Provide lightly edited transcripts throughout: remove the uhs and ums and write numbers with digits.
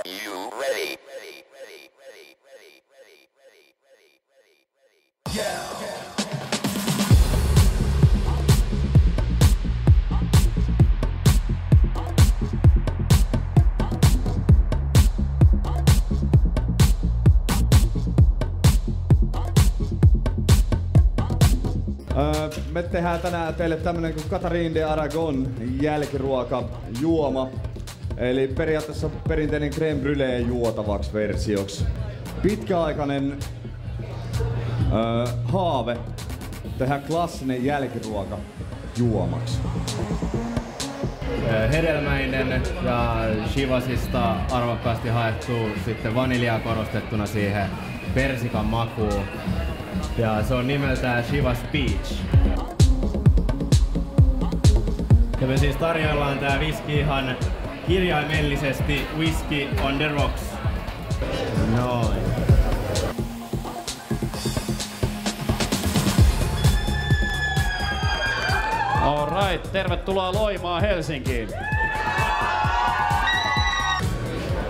you ready? Me tehdään tänään teille tämmönen kuin Catherine de Aragon jälkiruokajuoma. Eli periaatteessa perinteinen crème brûlée juotavaksi versioksi. Pitkäaikainen haave tehdä klassinen jälkiruoka juomaksi. Hedelmäinen ja Chivasista arvokkaasti haettu sitten vaniljaa korostettuna siihen persikan makuun. Ja se on nimeltään Chivas Peach. Ja me siis tarjoillaan tää whisky ihan kirjaimellisesti Whisky on the Rocks. Noin. Alright, tervetuloa Loimaa Helsinkiin.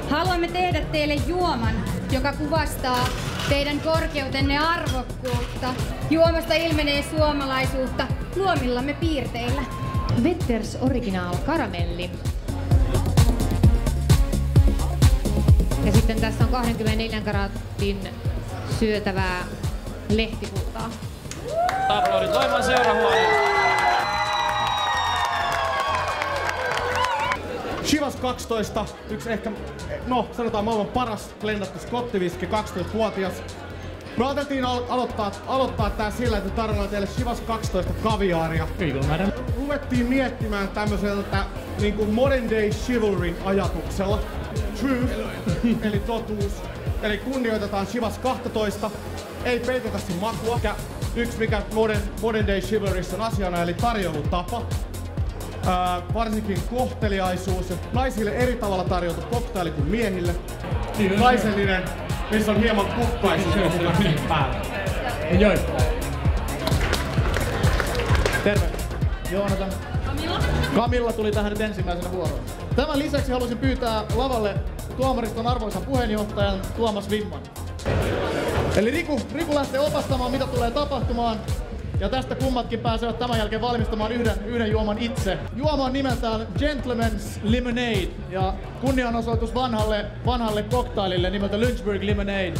Haluamme tehdä teille juoman, joka kuvastaa teidän korkeutenne arvokkuutta. Juomasta ilmenee suomalaisuutta luomillamme piirteillä. Vetters Original Karamelli. Ja sitten tässä on 24 karatin syötävää lehtikultaa. Aplodit Loimaan seurahuoneen. Chivas 12, yksi ehkä, no sanotaan maailman paras blendattu skottiviski, 12-vuotias. Me ajateltiin aloittaa tää sillä, että tarjoillaan teille Chivas 12 kaviaaria. Ruvettiin miettimään tämmöiseltä niinku modern day chivalryn ajatuksella. Truth, eli totuus. Eli kunnioitetaan Chivas 12, ei peitetä sen makua. Ja yksi mikä modern day chivalryssa on asiana, eli tarjoulutapa. Varsinkin kohteliaisuus ja naisille eri tavalla tarjottu koktaili kuin miehille. Naisellinen, missä on hieman kukkaisuus päällä. Terve. Joonatan. Camilla tuli tähän nyt ensimmäisenä vuoroon. Tämän lisäksi haluaisin pyytää lavalle tuomariston arvoisan puheenjohtajan Tuomas Wimman. Eli Riku lähtee opastamaan, mitä tulee tapahtumaan. Ja tästä kummatkin pääsevät tämän jälkeen valmistamaan yhden juoman itse. Juoma on nimeltään Gentleman's Lemonade ja kunnianosoitus vanhalle koktailille nimeltä Lynchburg Lemonade.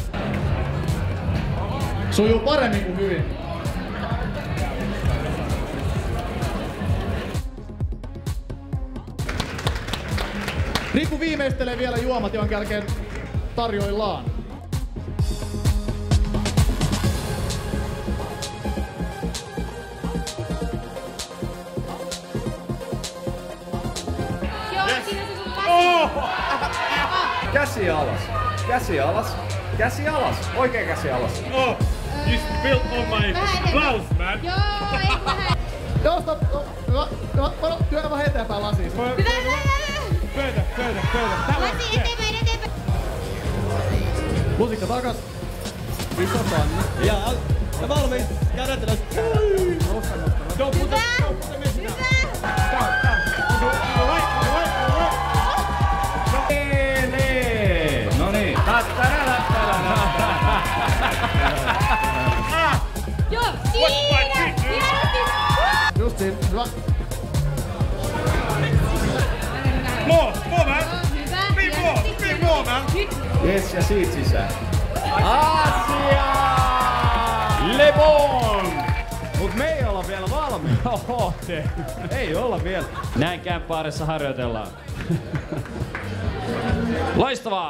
Sujuu paremmin kuin hyvin. Riku viimeistelee vielä juomat, jonka jälkeen tarjoillaan. Käsi alas, käsi alas, käsi alas, oikein käsi alas. Oh, you spilled on my blouse, man. Joo, ei vähän. Joo, stop. Työnnä vähän eteenpäin lasiin. Pöytä. Lasi eteenpäin. Lusikka takas. Iso kannu. Ja valmiin. Kädet ylös. Hyvä. No niin. Joo, siinä! Just siinä. Hyvä. More, man. Hyvä. Big more, man. Yes, ja siitä sisään. Asia! Le bon! Mut me ei olla vielä valmiita. Oho, te. Ei olla vielä. Näin kämppaarissa harjoitellaan. Loistavaa!